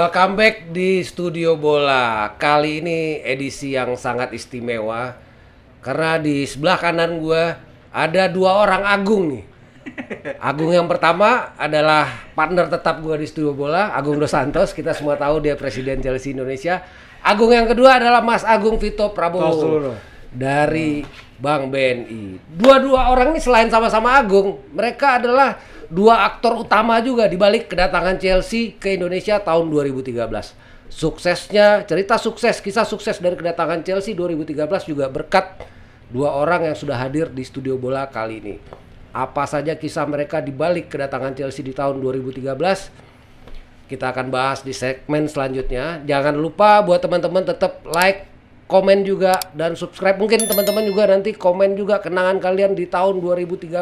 welcome back di Studio Bola. Kali ini edisi yang sangat istimewa karena di sebelah kanan gua ada dua orang agung nih. Agung yang pertama adalah partner tetap gua di Studio Bola, Agung Dos Santos. Kita semua tahu dia Presiden Chelsea Indonesia. Agung yang kedua adalah Mas Agung Vito Prabowo dari Bank BNI. Dua-dua orang ini selain sama-sama agung, mereka adalah dua aktor utama juga di balik kedatangan Chelsea ke Indonesia tahun 2013. Suksesnya, cerita sukses, kisah sukses dari kedatangan Chelsea 2013 juga berkat dua orang yang sudah hadir di Studio Bola kali ini. Apa saja kisah mereka di balik kedatangan Chelsea di tahun 2013? Kita akan bahas di segmen selanjutnya. Jangan lupa buat teman-teman tetap like, komen juga, dan subscribe. Mungkin teman-teman juga nanti komen juga kenangan kalian di tahun 2013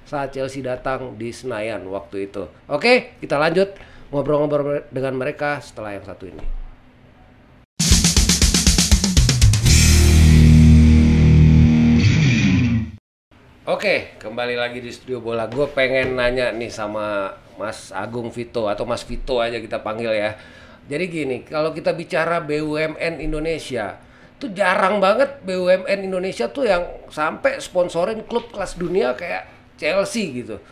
saat Chelsea datang di Senayan waktu itu. Oke, kita lanjut ngobrol-ngobrol dengan mereka setelah yang satu ini. Oke, kembali lagi di Studio Bola. Gue pengen nanya nih sama Mas Agung Vito, atau Mas Vito aja kita panggil ya. Jadi gini, kalau kita bicara BUMN Indonesia, tuh jarang banget BUMN Indonesia tuh yang sampai sponsorin klub kelas dunia kayak Chelsea gitu.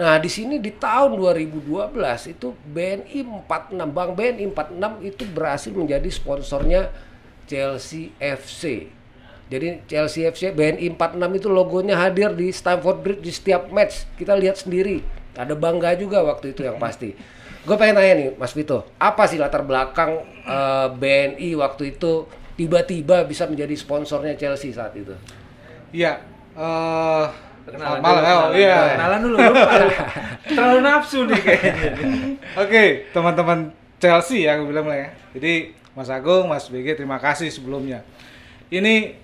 Nah, di sini di tahun 2012 itu BNI 46, Bank BNI 46 itu berhasil menjadi sponsornya Chelsea FC. Jadi Chelsea FC BNI 46 itu logonya hadir di Stamford Bridge di setiap match. Kita lihat sendiri. Ada bangga juga waktu itu yang pasti. Gue pengen tanya nih Mas Vito, apa sih latar belakang BNI waktu itu tiba-tiba bisa menjadi sponsornya Chelsea saat itu? Iya, kenalan dulu. Terlalu nafsu nih kayaknya. Oke, teman-teman Chelsea ya aku bilang lah ya. Jadi Mas Agung, Mas BG, terima kasih sebelumnya. Ini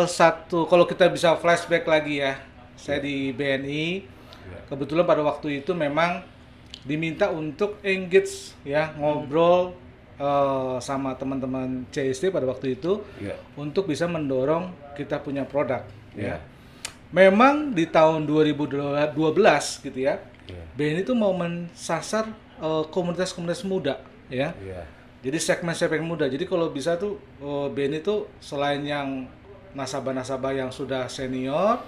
satu, kalau kita bisa flashback lagi ya, saya di BNI. Kebetulan pada waktu itu memang diminta untuk engage ya, ngobrol sama teman-teman CST pada waktu itu untuk bisa mendorong kita punya produk ya. Memang di tahun 2012 gitu ya, BNI itu mau mensasar komunitas-komunitas muda ya. Jadi segmen-segmen muda. Jadi kalau bisa tuh BNI itu selain yang nasabah-nasabah yang sudah senior,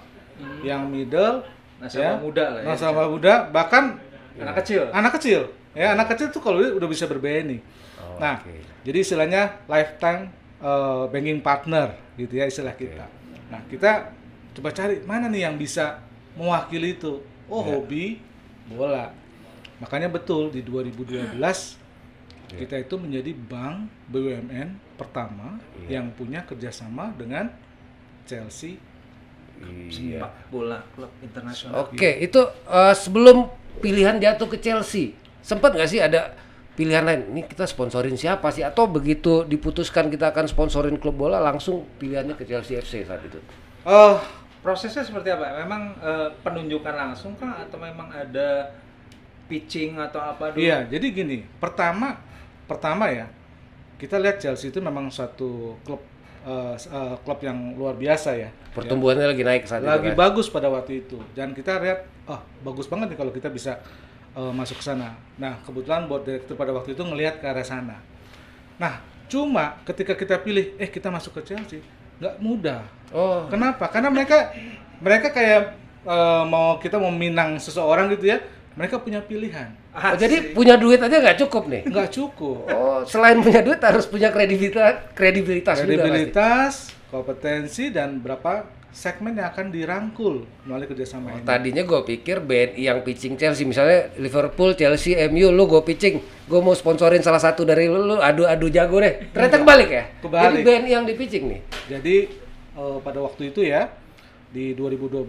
yang middle, nasabah muda lah ya. Nasabah muda, bahkan anak kecil. Anak kecil. Ya, anak kecil tuh kalau udah bisa ber-BNI. Nah, jadi istilahnya lifetime banking partner gitu ya istilah kita. Nah, kita coba cari mana nih yang bisa mewakili itu. Hobi bola. Makanya betul di 2012 kita itu menjadi bank BUMN pertama yang punya kerjasama dengan Chelsea Sepak bola klub internasional. Oke, itu sebelum pilihan jatuh ke Chelsea, sempat nggak sih ada pilihan lain? Ini kita sponsorin siapa sih? Atau begitu diputuskan kita akan sponsorin klub bola, langsung pilihannya ke Chelsea FC saat itu? Prosesnya seperti apa? Memang penunjukan langsung kah? Atau memang ada pitching atau apa dulu? Iya, jadi gini, pertama ya, kita lihat Chelsea itu memang suatu klub yang luar biasa ya. Pertumbuhannya lagi naik saat itu. Lagi bagus pada waktu itu. Dan kita lihat, bagus banget nih kalau kita bisa masuk ke sana. Nah, kebetulan board director pada waktu itu ngelihat ke arah sana. Nah, cuma ketika kita pilih, kita masuk ke Chelsea, nggak mudah. Kenapa? Karena mereka kayak kita mau minang seseorang gitu ya. Mereka punya pilihan. Jadi punya duit aja nggak cukup nih? Nggak cukup. Selain punya duit harus punya kredibilitas juga, kompetensi, dan berapa segmen yang akan dirangkul melalui kerjasama ini. Tadinya gue pikir BNI yang pitching Chelsea, misalnya Liverpool, Chelsea, MU, lu gue pitching, gue mau sponsorin salah satu dari lu adu jago deh. Ternyata kebalik ya? Kebalik. Jadi BNI yang dipitching nih? Jadi pada waktu itu ya, di 2012,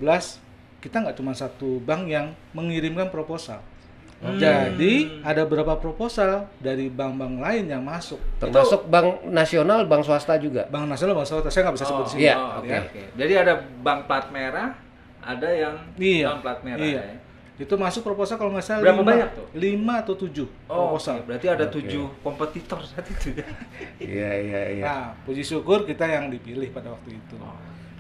kita nggak cuma satu bank yang mengirimkan proposal. Jadi ada beberapa proposal dari bank-bank lain yang masuk. Termasuk bank nasional, bank swasta juga? Bank nasional, bank swasta, saya nggak bisa sebut di sini. Oke. Jadi ada bank plat merah, ada yang non plat merah. Iya. Ya? Itu masuk proposal kalau nggak salah berapa banyak tuh? 5 atau 7 proposal. Berarti ada 7 kompetitor saat itu ya. Iya. Nah, puji syukur kita yang dipilih pada waktu itu.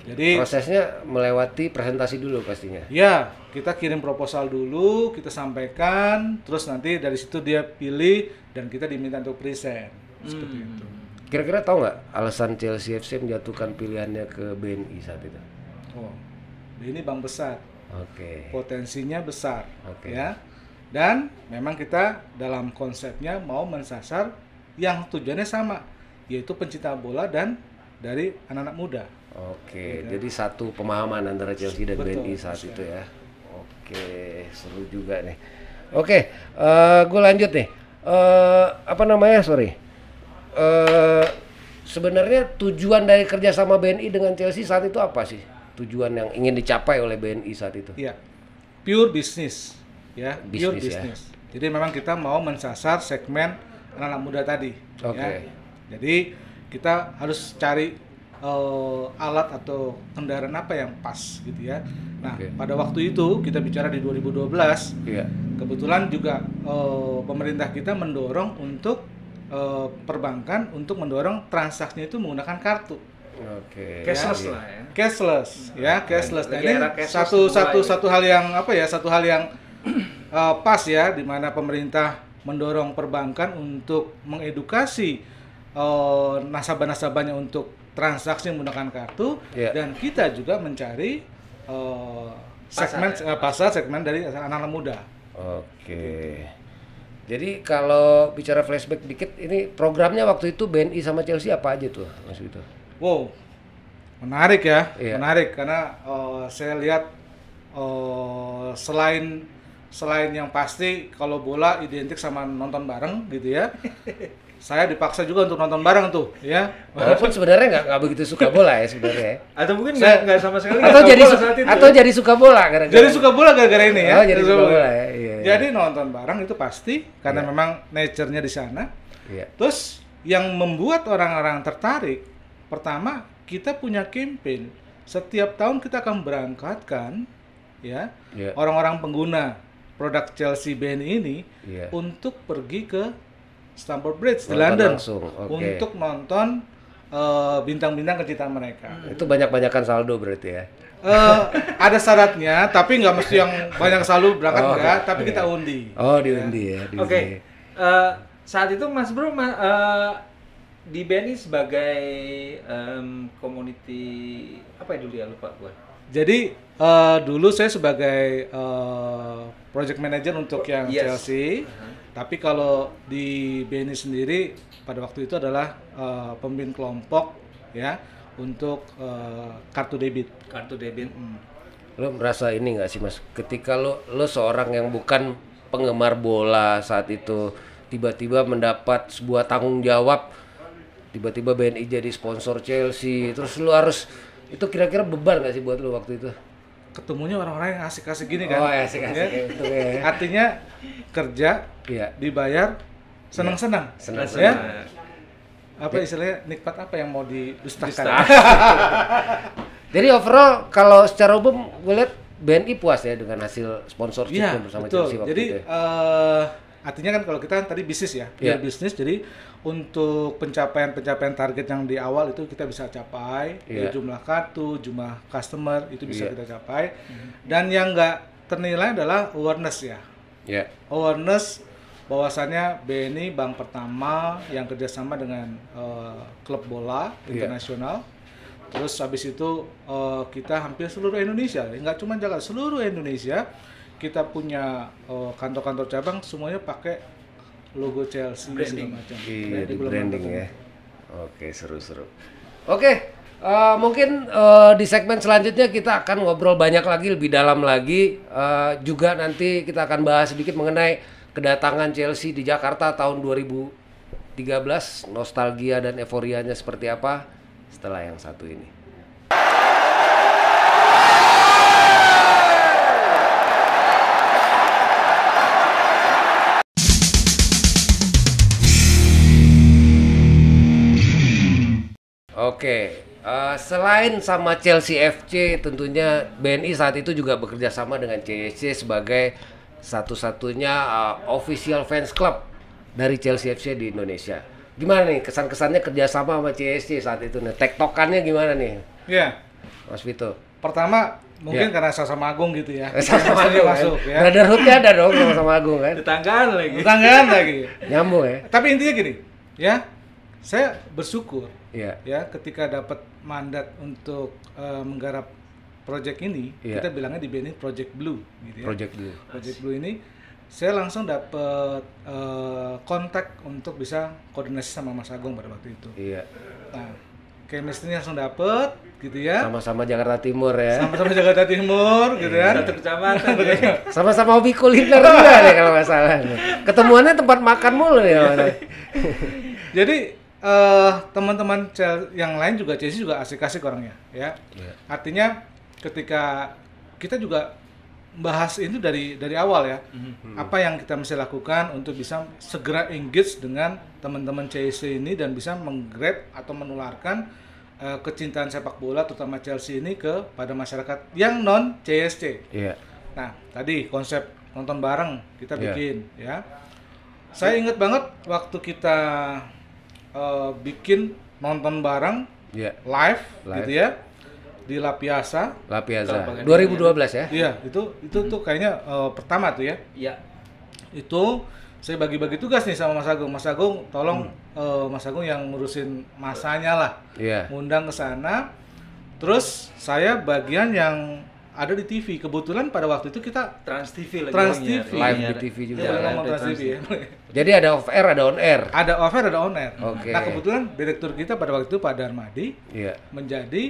Jadi prosesnya melewati presentasi dulu pastinya. ya, kita kirim proposal dulu, kita sampaikan, terus nanti dari situ dia pilih dan kita diminta untuk present. Seperti itu. Kira-kira tahu nggak alasan Chelsea FC menjatuhkan pilihannya ke BNI saat itu? Oh, ini bank besar. Oke. Potensinya besar, Oke. ya. Dan memang kita dalam konsepnya mau mensasar yang tujuannya sama, yaitu pencinta bola dan dari anak-anak muda. Oke, jadi satu pemahaman antara Chelsea dan Betul, BNI saat betul. itu ya. Oke, seru juga nih. Oke, gue lanjut nih. Apa namanya? Sorry. Sebenarnya tujuan dari kerjasama BNI dengan Chelsea saat itu apa sih? Tujuan yang ingin dicapai oleh BNI saat itu? Iya, pure business, ya, pure Bisnis, ya. business. Jadi memang kita mau mensasar segmen anak-anak muda tadi. Oke. Ya. Jadi kita harus cari alat atau kendaraan apa yang pas, gitu ya. Nah, Oke. pada waktu itu kita bicara di 2012, Iya. kebetulan juga pemerintah kita mendorong untuk perbankan untuk mendorong transaksinya itu menggunakan kartu. Oke. Cashless Iya. lah ya. Cashless, ya, cashless. Nah, Lagi ini era cashless satu hal yang apa ya, satu hal yang pas ya, di mana pemerintah mendorong perbankan untuk mengedukasi nasabah-nasabahnya untuk transaksi menggunakan kartu, Iya. dan kita juga mencari segmen pasar segmen dari anak-anak muda. Oke. Jadi kalau bicara flashback dikit, ini programnya waktu itu BNI sama Chelsea apa aja tuh, Mas Vito? Wow, menarik ya, Iya. menarik karena saya lihat selain yang pasti kalau bola identik sama nonton bareng gitu ya, saya dipaksa juga untuk nonton bareng tuh, ya. Walaupun sebenarnya nggak begitu suka bola ya sebenarnya. Atau mungkin Saya- nggak sama sekali Atau nggak tahu jadi bola saat itu. atau jadi suka bola gara-gara. Jadi suka bola gara-gara ini ya. Oh, jadi suka bola ya. Iya, iya. Jadi nonton bareng itu pasti karena Iya. memang nature-nya di sana. Iya. Terus yang membuat orang-orang tertarik, pertama kita punya campaign. Setiap tahun kita akan berangkatkan ya Iya. orang-orang pengguna produk Chelsea BNI ini Iya. untuk pergi ke Stamford Bridge di Nonton London langsung, oke. untuk nonton bintang-bintang kecintaan mereka. Itu banyak-banyakan saldo berarti ya. Ada syaratnya, tapi nggak mesti yang banyak selalu berangkat Oh, enggak, tapi iya. kita undi. Oh, diundi ya, diundi. Oke. Saat itu Mas Bro di BNI sebagai community apa ya dulu ya, lupa gua. Jadi dulu saya sebagai project manager untuk yang Yes. Chelsea, tapi kalau di BNI sendiri pada waktu itu adalah pemimpin kelompok ya untuk kartu debit. Kartu debit. Lo merasa ini nggak sih Mas, ketika lo seorang yang bukan penggemar bola saat itu tiba-tiba mendapat sebuah tanggung jawab, tiba-tiba BNI jadi sponsor Chelsea, terus lo harus, itu kira-kira beban nggak sih buat lo waktu itu? Ketemunya orang-orang yang asik-asik gini kan. Oh, asik-asik Ya. gitu ya. Artinya kerja Iya. dibayar senang-senang. Senang-senang. Ya. Apa istilahnya, nikmat apa yang mau didustakan? Jadi overall kalau secara umum gue lihat BNI puas ya dengan hasil sponsorshipnya Iya, bersama betul. Chelsea waktu Jadi itu. Ya. artinya kan kalau kita tadi bisnis ya, Iya. bisnis. Jadi untuk pencapaian target yang di awal itu kita bisa capai, Iya. jumlah kartu, jumlah customer itu bisa Iya. kita capai. Dan yang nggak ternilai adalah awareness ya. Ya. Awareness bahwasannya BNI bank pertama yang kerjasama dengan klub bola Iya. internasional. Terus habis itu kita hampir seluruh Indonesia, nggak cuma Jakarta, seluruh Indonesia kita punya kantor-kantor cabang semuanya pakai logo Chelsea Branding. segala macam. Iya, di belum branding mantap. ya. Oke, seru-seru. Oke, mungkin di segmen selanjutnya kita akan ngobrol banyak lagi, lebih dalam lagi. Juga nanti kita akan bahas sedikit mengenai kedatangan Chelsea di Jakarta tahun 2013, nostalgia dan euforianya seperti apa setelah yang satu ini. Oke, selain sama Chelsea FC, tentunya BNI saat itu juga bekerja sama dengan CSC sebagai satu-satunya official fans club dari Chelsea FC di Indonesia. Gimana nih kesan-kesannya kerjasama sama CSC saat itu nih? Tektokannya gimana nih? Ya, Mas Vito? Pertama mungkin Ya. karena sama Agung gitu ya. Sama Maksudnya Agung masuk kan? ya. Brotherhood-nya ada dong sama Agung kan? Tetanggaan lagi. Tetanggaan lagi. Nyambung ya? Tapi intinya gini, ya. Saya bersyukur Iya. ya ketika dapat mandat untuk menggarap project ini, Iya. kita bilangnya di BNI Project Blue gitu ya. Project dulu. Project Blue ini saya langsung dapat kontak untuk bisa koordinasi sama Mas Agung pada waktu itu. Iya. Nah, chemistry langsung dapet gitu ya. Sama-sama Jakarta Timur ya. Sama-sama Jakarta Timur gitu kan. Satu kecamatan ya. Sama-sama hobi kuliner juga nih kalau nggak salah. Ketemuannya tempat makan mulu ya. Mas. Jadi teman-teman yang lain juga Chelsea juga asik-asik orangnya ya. Iya. Artinya ketika kita juga bahas itu dari awal ya. Apa yang kita mesti lakukan untuk bisa segera engage dengan teman-teman CSC ini dan bisa menggrab atau menularkan kecintaan sepak bola terutama Chelsea ini kepada masyarakat yang non CSC. Iya. Nah, tadi konsep nonton bareng kita Iya. bikin ya. Saya ingat banget waktu kita bikin nonton bareng Iya. live Live. gitu ya di La Piazza. La Piazza. Kalau 2012 ya? Iya, itu tuh kayaknya pertama tuh ya. Iya. Itu saya bagi-bagi tugas nih sama Mas Agung. Mas Agung, tolong Mas Agung yang ngurusin masanya lah. Iya. Ngundang ke sana. Terus saya bagian yang ada di TV. Kebetulan pada waktu itu kita Trans TV lagi. Trans ngomongnya. TV. Live Iya, di TV juga. boleh live ngomong di Trans TV ya. Jadi ada off air, ada on air. Ada off air, ada on air. Oke. Nah, kebetulan direktur kita pada waktu itu Pak Darmadi Iya. menjadi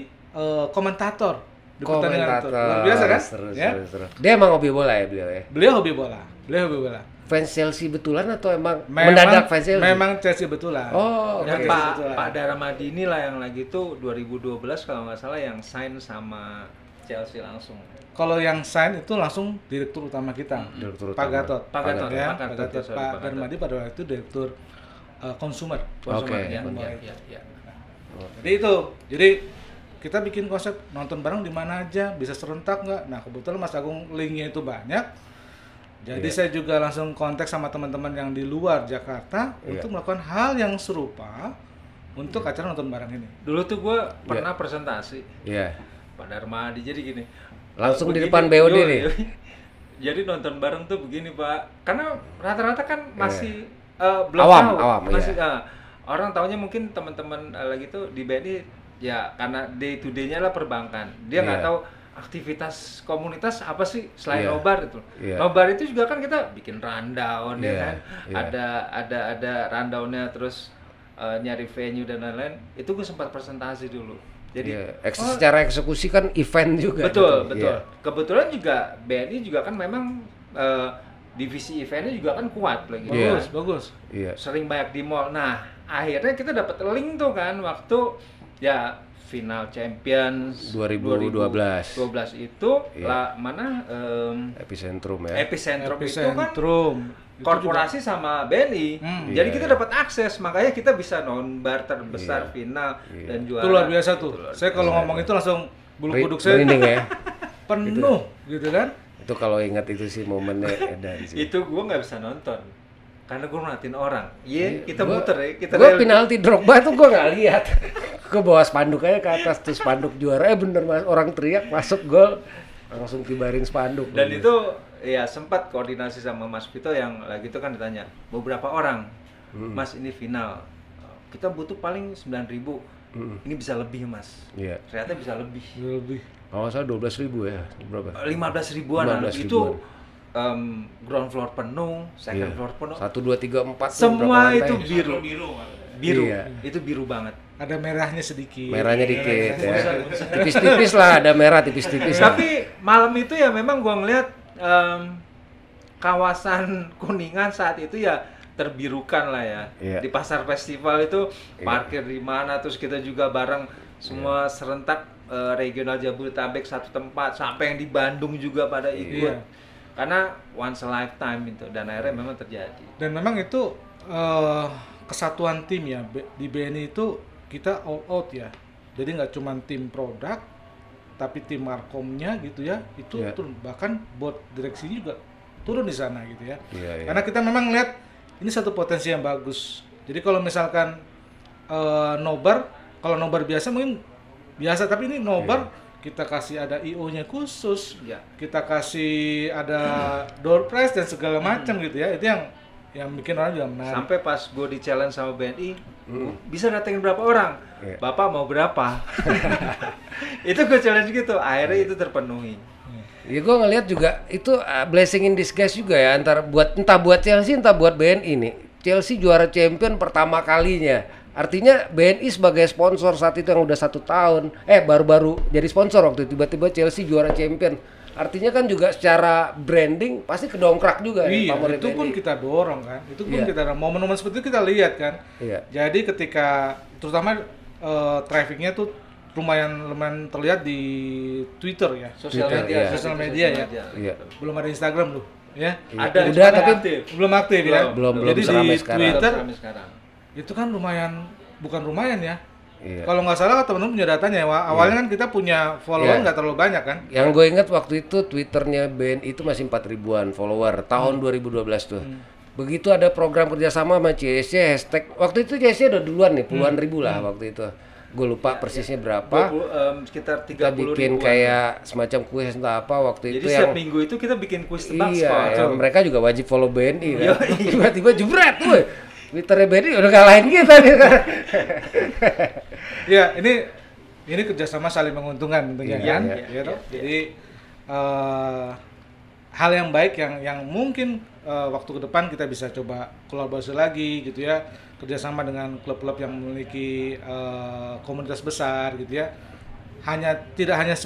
komentator di pertandingan itu. Komentator. Luar biasa kan? Seru, Ya. seru. Dia emang hobi bola ya beliau ya? Beliau hobi bola. Beliau hobi bola. Fans Chelsea betulan atau emang mendadak fans Chelsea? Memang Chelsea betulan. Oh, Dan oke. Pak Daramadi inilah yang lagi tuh 2012 kalau nggak salah yang sign sama Chelsea langsung. Kalau yang sign itu langsung direktur utama kita, Direktur Pak utama. Gatot. Pak Gatot, ya, Pak Gatot, Pak Gatot. sorry, Pak Pak Gatot. Darmadi pada waktu itu direktur consumer. Konsumer, Oke. ya, Konsumer. ya, ya. Jadi itu, jadi kita bikin konsep nonton bareng di mana aja, bisa serentak nggak? Nah kebetulan Mas Agung linknya itu banyak. Jadi Iya. saya juga langsung kontak sama teman-teman yang di luar Jakarta Iya. untuk melakukan hal yang serupa untuk acara nonton bareng ini. Dulu tuh gue pernah presentasi Iya. Pak Darmadi, jadi gini. Langsung di Begini, depan BOD yoi, nih. yoi. Jadi nonton bareng tuh begini Pak, karena rata-rata kan masih belum Awam, tahu, awam, masih iya. orang taunya mungkin teman-teman lagi tuh di BNI ya karena day to day-nya lah perbankan, dia nggak Iya. tahu aktivitas komunitas apa sih selain Iya. nobar itu. Iya. Nobar itu juga kan kita bikin rundown ya Iya, kan, iya. ada rundownnya terus nyari venue dan lain-lain. Itu gue sempat presentasi dulu. Jadi Iya. Secara eksekusi kan event juga. betul, gitu. betul. Iya. Kebetulan juga BNI juga kan memang divisi eventnya juga kan kuat lagi. Iya. Bagus, bagus. Iya. Sering banyak di mall. Nah, akhirnya kita dapat link tuh kan waktu ya final Champions 2012. 2012 itu Iya. lah mana Epicentrum ya. epicentrum itu kan Epicentrum. Itu korporasi sama BNI. Jadi Iya, kita iya. dapat akses, makanya kita bisa nonbar terbesar Iya. final Iya. dan juga- juara. itu luar biasa tuh. Itu luar Saya kalau ngomong itu langsung bulu kuduk saya Merinding ya. penuh gitu kan. Itu kalau ingat itu sih momennya edan sih. Itu gua nggak bisa nonton karena gua ngeliatin orang. Iya, kita Gua- muter ya, kita Gua rel- penalti Drogba tuh gua nggak lihat. Gua bawa spanduk aja ke atas tuh spanduk juara. Bener mas, orang teriak masuk gol langsung kibarin spanduk. dan itu ya sempat koordinasi sama Mas Vito yang lagi itu kan ditanya beberapa orang, Mas ini final, kita butuh paling 9.000, ini bisa lebih Mas. Iya. Ternyata bisa lebih. Lebih. Kalau nggak salah 12.000 ya. Berapa? 15 ribuan 15 itu ribuan. ground floor penuh, second Iya. floor penuh, 1, 2, 3, 4 tuh semua berapa itu lantai? biru, Iya. itu biru banget. Ada merahnya sedikit. Merahnya dikit ya. Tipis-tipis lah, ada merah tipis-tipis. lah. Tapi malam itu ya memang gua ngeliat kawasan Kuningan saat itu ya terbirukan lah ya. Iya. Di pasar festival itu Iya. parkir di mana, terus kita juga bareng semua serentak regional Jabodetabek satu tempat, sampai yang di Bandung juga pada ikut. Iya. Karena once a lifetime itu, dan akhirnya memang terjadi. Dan memang itu kesatuan tim ya. Di BNI itu kita all out ya. Jadi nggak cuma tim produk, tapi tim markomnya gitu ya. Itu Iya. turun. Bahkan board direksinya juga turun di sana gitu ya. Iya, iya. Karena kita memang lihat ini satu potensi yang bagus. Jadi kalau misalkan nobar, kalau nobar biasa mungkin biasa, tapi ini nobar kita kasih ada IO-nya khusus, Ya. kita kasih ada door prize dan segala macam gitu ya. Itu yang bikin orang juga menarik. Sampai pas gue di challenge sama BNI, bisa datengin berapa orang? Iya. Bapak mau berapa? Itu gue challenge gitu, akhirnya itu terpenuhi. Ya gue ngelihat juga itu blessing in disguise juga ya, entah buat Chelsea entah buat BNI nih. Chelsea juara champion pertama kalinya. Artinya BNI sebagai sponsor saat itu yang udah 1 tahun, baru-baru jadi sponsor waktu itu, tiba-tiba Chelsea juara champion. Artinya kan juga secara branding pasti kedongkrak juga Iya, ya pamornya itu pun BNI. kita dorong kan. Itu pun Iya. kita dorong. Momen-momen seperti itu kita lihat kan. Iya. Jadi ketika terutama trafficnya tuh lumayan terlihat di Twitter ya. Sosial Twitter, media, iya. Sosial media ya. Iya. Belum ada Instagram loh, ya. Ada, Udah, cuma tapi aktif. Belum aktif ya. Belum Jadi di seramai sekarang. Twitter Ramai sekarang. itu kan bukan lumayan ya. Iya. Kalau nggak salah teman-teman punya datanya, awalnya kan kita punya follower Iya. nggak terlalu banyak kan. Yang gue ingat waktu itu Twitternya BNI itu masih 4 ribuan follower tahun 2012 tuh. Begitu ada program kerjasama sama CSC hashtag, waktu itu CSC udah duluan nih puluhan ribu lah waktu itu. Gue lupa persisnya berapa. Sekitar 30 Kita bikin ribuan. kayak semacam kuis entah apa waktu Jadi itu setiap yang minggu itu kita bikin kuis tebak iya, skor. yang mereka juga wajib follow BNI kan. Tiba-tiba jebret tuh. Twitternya BNI udah ngalahin kita nih. Ya, ini kerjasama saling menguntungkan tentunya Iya, kan. iya, Ya toh? Jadi hal yang baik yang mungkin waktu ke depan kita bisa coba kolaborasi lagi gitu ya, kerjasama dengan klub-klub yang memiliki komunitas besar gitu ya. Tidak hanya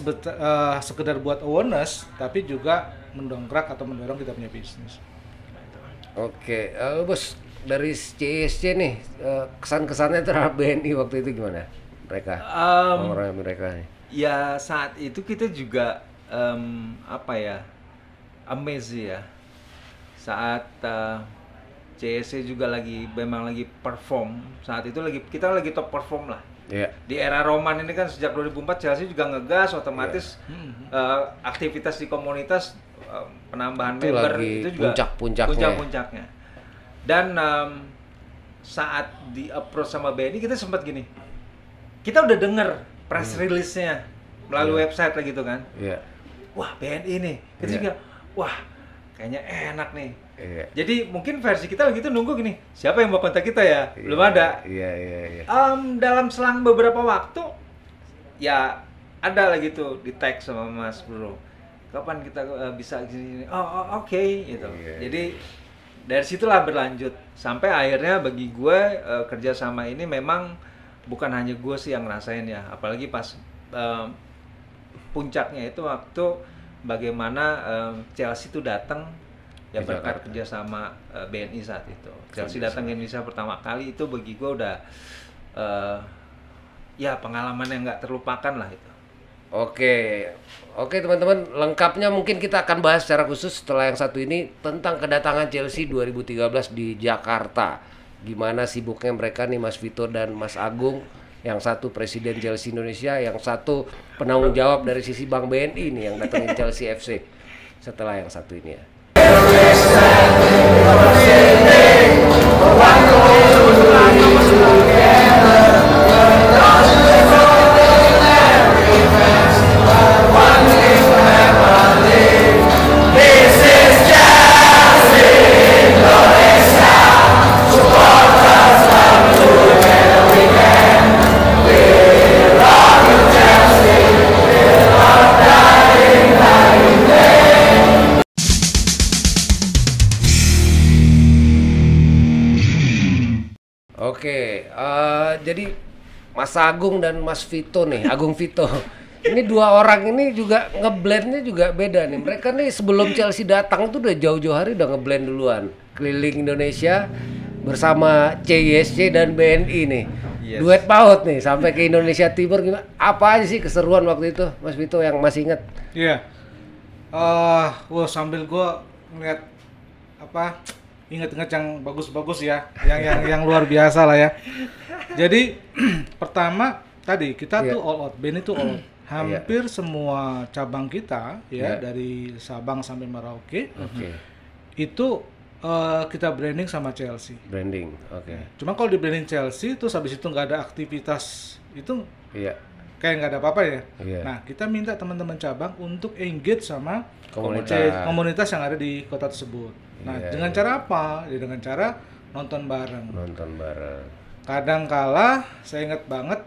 sekedar buat awareness, tapi juga mendongkrak atau mendorong kita punya bisnis. Oke, bos dari CSC nih kesan-kesannya terhadap BNI waktu itu gimana? Mereka, orang mereka nih. Ya saat itu kita juga amazed ya. Saat CSC juga memang lagi perform. Saat itu kita lagi top perform lah. Iya. Di era Roman ini kan sejak 2004 Chelsea juga ngegas, otomatis aktivitas di komunitas, penambahan Itu member lagi itu juga puncak-puncaknya. Dan saat di approach sama BNI kita sempat gini, kita udah denger press release-nya melalui website lah gitu kan. Iya. Wah BNI nih, kita juga wah kayaknya enak nih. Iya. Jadi mungkin versi kita begitu nunggu gini, siapa yang mau kontak kita ya? Belum ada. Iya. Dalam selang beberapa waktu ya ada lah gitu di tag sama Mas Bro. Kapan kita bisa gini? Oh, oke gitu. Iya. Jadi dari situlah berlanjut sampai akhirnya bagi gue kerja sama ini memang bukan hanya gue sih yang ngerasain ya, apalagi pas puncaknya itu waktu bagaimana Chelsea itu datang ya Di berkat Jakarta. kerjasama BNI saat itu. Chelsea datang ke Indonesia pertama kali itu bagi gue udah ya pengalaman yang nggak terlupakan lah itu. Oke teman-teman, lengkapnya mungkin kita akan bahas secara khusus setelah yang satu ini tentang kedatangan Chelsea 2013 di Jakarta. Gimana sibuknya mereka nih Mas Vito dan Mas Agung, yang satu presiden Chelsea Indonesia, yang satu penanggung jawab dari sisi Bank BNI nih yang datangin Chelsea FC setelah yang satu ini ya. Oke, jadi Mas Agung dan Mas Vito nih, Agung Vito. Ini dua orang ini juga ngeblendnya juga beda nih. Mereka nih sebelum Chelsea datang tuh udah jauh-jauh hari udah ngeblend duluan. Keliling Indonesia bersama CSC dan BNI nih. Yes. Duet paut nih sampai ke Indonesia Timur gimana? Apa aja sih keseruan waktu itu, Mas Vito yang masih ingat? Iya. Wah sambil gua ngeliat ingat-ingat yang bagus-bagus ya, yang luar biasa lah ya. Jadi pertama tadi kita tuh all out, BNI tuh all out. Hampir semua cabang kita ya dari Sabang sampai Merauke itu kita branding sama Chelsea. Branding, oke. Cuma kalau di branding Chelsea itu habis itu nggak ada aktivitas itu kayak nggak ada apa-apa ya. Iya. Nah, kita minta teman-teman cabang untuk engage sama Komunitas. komunitas yang ada di kota tersebut. Nah, Iya, dengan iya. cara apa? Ya dengan cara nonton bareng. Nonton bareng. Kadang kala saya ingat banget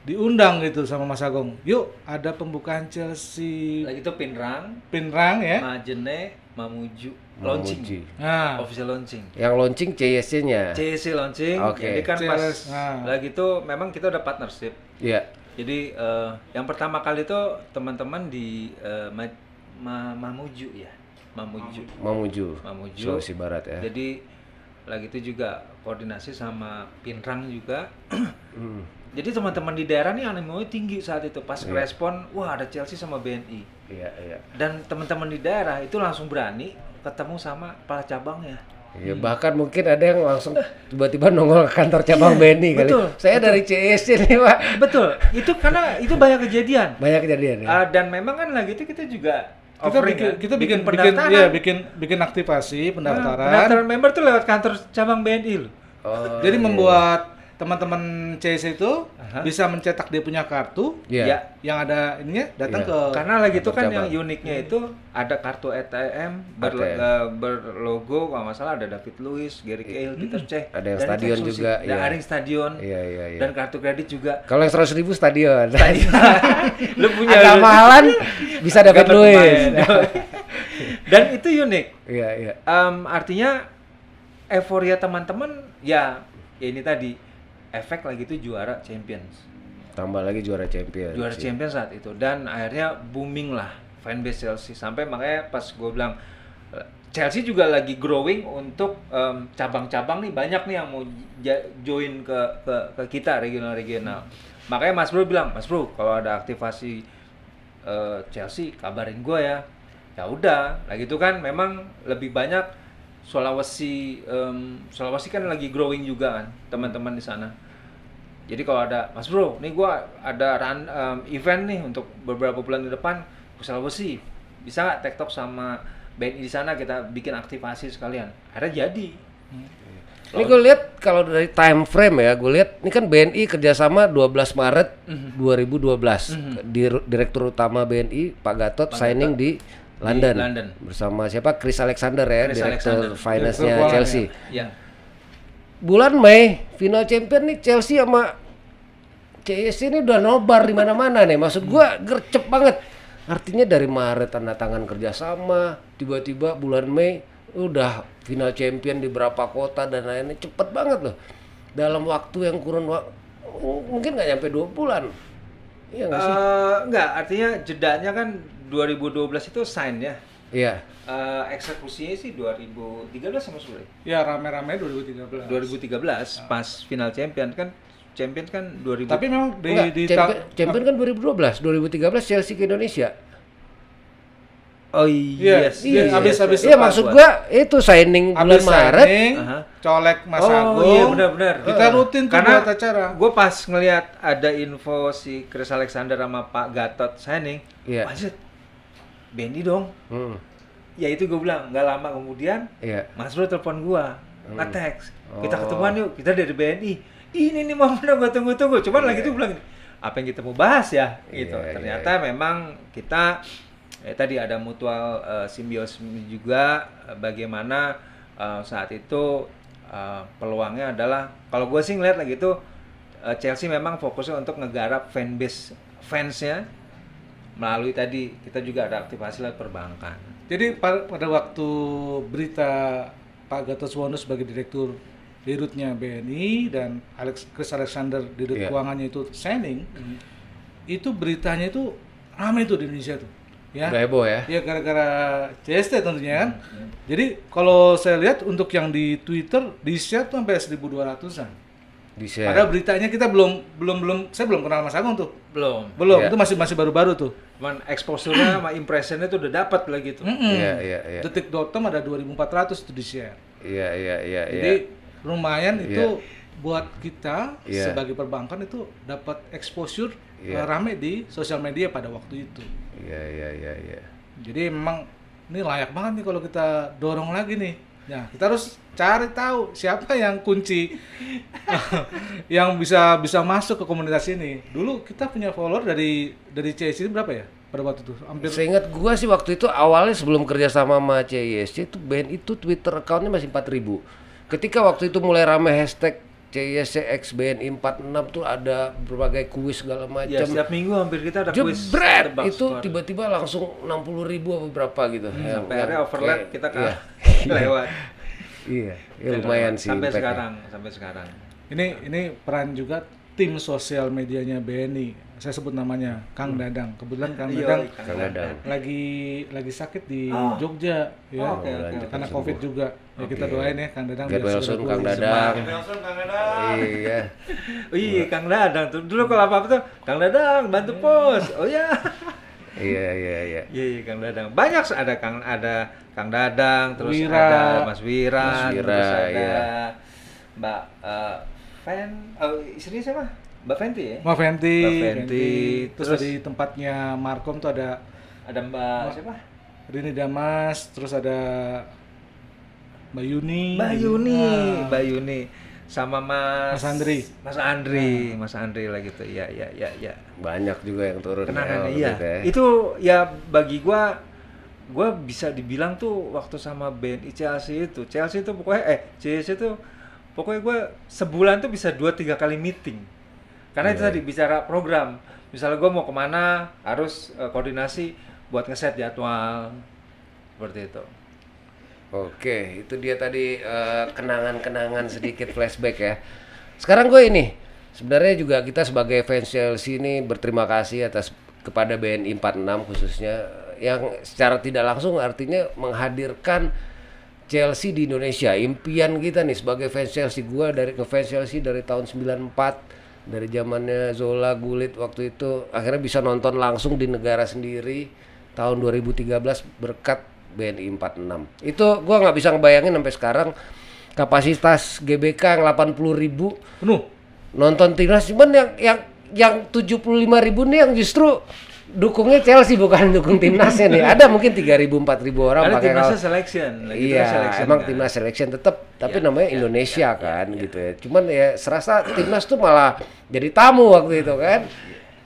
diundang gitu sama Mas Agung. Yuk, ada pembukaan Chelsea Lagi itu Pinrang, Pinrang ya. Majene, Mamuju, Mamuju. launching. Nah, Official launching. Yang launching CSC-nya. CEC launching. Oke. Jadi kan pas CLS, nah. lagi itu memang kita udah partnership. Iya. Jadi yang pertama kali itu teman-teman di Mamuju ya. Mamuju. Mamuju. Mamuju. Sulawesi Barat ya. Jadi lagi itu juga koordinasi sama Pinrang juga. Hmm. Jadi teman-teman di daerah nih animonya tinggi saat itu pas Iya. respon, wah ada Chelsea sama BNI. Iya, iya. Dan teman-teman di daerah itu langsung berani ketemu sama kepala cabangnya. Iya, bahkan mungkin ada yang langsung tiba-tiba nongol ke kantor cabang BNI kali. betul, Saya dari CSC nih, Pak. Betul, itu karena itu banyak kejadian. Banyak kejadian ya. Dan memang kan lagi itu kita juga kita offering bikin ya, kita bikin pendaftaran. iya, bikin aktivasi pendaftaran. Pendaftaran member tuh lewat kantor cabang BNI loh. Oh, Jadi iya. membuat teman-teman CS itu Aha. bisa mencetak dia punya kartu Iya. Ya. yang ada ininya datang Iya. ke Karena lagi itu kan Kantor yang cabang. uniknya itu ada kartu ATM berlogo kalau nggak salah ada David Luiz, Gary Cahill, Peter Cech. Ada yang dan itu stadion eksklusif. juga, Dan iya. ada yang stadion. Iya, iya, iya. Dan kartu kredit juga. Kalau yang 100.000 stadion. Lu punya Agak mahalan bisa dapat Dapat Luis. pemain. Dan itu unik. Iya, iya. Artinya euforia teman-teman ya ini tadi efek lagi itu juara Champions. Tambah lagi juara champion. Juara Champions saat itu dan akhirnya booming lah fanbase Chelsea sampai makanya pas gue bilang Chelsea juga lagi growing untuk cabang-cabang nih banyak nih yang mau join ke kita regional-regional. Makanya Mas Bro bilang, Mas Bro kalau ada aktivasi Chelsea kabarin gue ya. Ya udah, lagi itu kan memang lebih banyak Sulawesi kan lagi growing juga kan teman-teman di sana. Jadi kalau ada Mas Bro, nih gua ada event nih untuk beberapa bulan di depan ke Sulawesi, bisa nggak TikTok sama BNI di sana kita bikin aktivasi sekalian? Akhirnya jadi. Ini gue lihat kalau dari time frame ya, gue lihat ini kan BNI kerjasama 12 Maret 2012. Direktur utama BNI Pak Gatot signing di London. London. Bersama siapa? Chris Alexander ya, Chris direktur Alexander. finance-nya Direktur keuangan, Chelsea. Ya. Bulan Mei final champion nih Chelsea sama CSC ini udah nobar di mana-mana nih. Maksud gua gercep banget. Artinya dari Maret tanda tangan kerjasama, tiba-tiba bulan Mei udah final champion di berapa kota dan lainnya, cepet banget loh. Dalam waktu yang kurun mungkin nggak nyampe 2 bulan. Iya nggak sih? Enggak, artinya jedanya kan 2012 itu sign ya. Iya. Eksekusinya sih 2013 sama Sule. ya rame-rame 2013. 2013 pas final champion kan 2000. Tapi memang Enggak, champion kan 2012, 2013 Chelsea ke Indonesia. Oh Iya, yes, iya, habis Iya, maksud gua itu signing bulan Habis Maret. signing, Aha. colek Mas Oh Agung. iya benar-benar. Kita rutin tuh Karena buat acara. gue pas ngelihat ada info si Chris Alexander sama Pak Gatot signing, Iya. wah shit, BNI dong. Hmm, Ya itu gue bilang, nggak lama kemudian iya. Mas Bro telepon gua, nge-text, kita Oh. ketemuan yuk, kita dari BNI. Ini nih momen yang gue tunggu-tunggu. Cuman lagi tuh bilang, apa yang kita mau bahas ya? Gitu. Iya, Ternyata memang kita tadi ada mutual simbiosis juga bagaimana saat itu peluangnya adalah kalau gue sih ngeliat lagi itu Chelsea memang fokusnya untuk ngegarap fansnya melalui tadi kita juga ada aktivasi lewat perbankan. Jadi pada waktu berita Pak Gatot Suwono sebagai direktur dirutnya BNI dan Chris Alexander dirut Iya. keuangannya itu signing, itu beritanya itu ramai tuh di Indonesia tuh. Ya. Udah heboh ya. Ya gara-gara CST tentunya kan. Jadi kalau saya lihat untuk yang di Twitter di share tuh sampai 1.200-an. Di-share. Padahal beritanya kita belum saya belum kenal Mas Agung tuh. Belum. Belum, Iya. itu masih baru-baru tuh. Cuman exposure-nya sama impression-nya tuh udah dapat lagi tuh. Iya, iya, iya. Detik.com ada 2.400 tuh di share. Iya, iya, iya, iya. Jadi lumayan Iya. itu buat kita Iya. sebagai perbankan itu dapat exposure Iya. rame di sosial media pada waktu itu. Iya, iya, iya, iya. Jadi memang ini layak banget nih kalau kita dorong lagi nih. Nah, kita harus cari tahu siapa yang kunci yang bisa masuk ke komunitas ini. Dulu kita punya follower dari CSC itu berapa ya? Pada waktu itu hampir Seingat gua sih waktu itu awalnya sebelum kerja sama CISC itu band itu Twitter account-nya masih 4.000. Ketika waktu itu mulai rame hashtag CISC X BNI 46 tuh ada berbagai kuis segala macam. Ya, setiap minggu hampir kita ada kuis Jebret tebak itu skor. tiba-tiba langsung 60.000 apa berapa gitu. Sampai akhirnya overlap kita iya. lewat. Iya, ya lumayan sih sampai impact-nya. sampai sekarang. ini peran juga tim sosial medianya BNI. Saya sebut namanya Kang Dadang. Kebetulan Kang Iya, Dadang Kang Dadang. lagi sakit di Jogja ya. Oh, oke, Karena Covid juga. Ya kita doain ya Kang Dadang Get biar well segera soon, pulih. Kang Dadang. Semangat. Iya. Oh iya, Kang Dadang tuh. Dulu kalau apa-apa tuh, Kang Dadang bantu pos. Oh ya. Iya. Iya, Kang Dadang. Banyak ada Kang Dadang, terus Wira. ada Mas Wira, Mas Wira, terus ada iya. Mbak istri siapa? Mbak Fenty ya? Mbak Fenty. Mbak Fenty. Terus Terus di tempatnya Markom tuh ada ada Mbak siapa? Rini Damas, terus ada Mbak Yuni. Mbak Yuni sama Mas Andri. Mas Andri lah gitu. Iya. Banyak juga yang turun. Kenangan ya, iya. gitu ya. Itu ya bagi gua bisa dibilang tuh waktu sama BNI Chelsea itu pokoknya CSC itu pokoknya gua sebulan tuh bisa 2-3 kali meeting. Karena itu tadi bicara program. Misalnya gua mau kemana harus koordinasi buat ngeset jadwal seperti itu. Oke, itu dia tadi kenangan-kenangan sedikit flashback ya. Sekarang gue ini, sebenarnya juga kita sebagai fans Chelsea ini berterima kasih atas kepada BNI 46 khususnya yang secara tidak langsung artinya menghadirkan Chelsea di Indonesia. Impian kita nih sebagai fans Chelsea, gue dari ngefans Chelsea dari tahun 94, dari zamannya Zola, Gullit waktu itu akhirnya bisa nonton langsung di negara sendiri tahun 2013 berkat BNI 46. Itu gua nggak bisa ngebayangin sampai sekarang kapasitas GBK yang 80.000 Penuh. nonton timnas, cuman yang 75.000 nih yang justru dukungnya Chelsea bukan dukung timnasnya nih. Ada mungkin 3.000 4.000 orang Karena pakai timnasnya kaos. selection. Iya, emang kan? timnas selection tetap, tapi namanya Indonesia kan gitu ya. Cuman ya serasa timnas tuh malah jadi tamu waktu itu kan.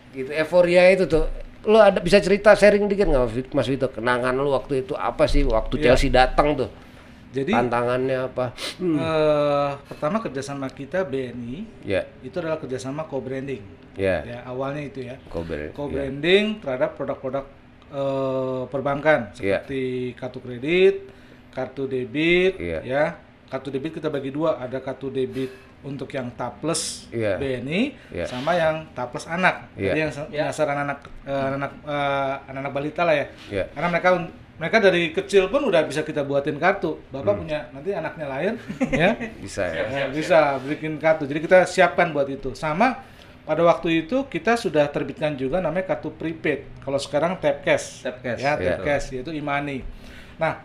Gitu euforia itu tuh. Lo ada bisa cerita sharing dikit nggak Mas Vito, kenangan lo waktu itu apa sih waktu Chelsea datang tuh? Jadi Tantangannya apa? pertama kerjasama kita BNI Ya, itu adalah kerjasama co-branding. ya. Ya awalnya itu ya. Kober. Co-branding terhadap produk-produk perbankan Iya. seperti kartu kredit, kartu debit, Iya. ya. Kartu debit kita bagi dua, ada kartu debit untuk yang Taples Iya. BNI Iya. sama yang Taples anak. Iya. Jadi yang nyasar anak-anak balita lah ya. Iya. Karena mereka dari kecil pun udah bisa kita buatin kartu. Bapak punya nanti anaknya lahir ya. Bisa ya. Ya, bisa bikin kartu. Jadi kita siapkan buat itu. Sama pada waktu itu kita sudah terbitkan juga namanya kartu prepaid. Kalau sekarang tap cash. Tap cash, Ya, iya. tap cash yaitu e-money. Nah,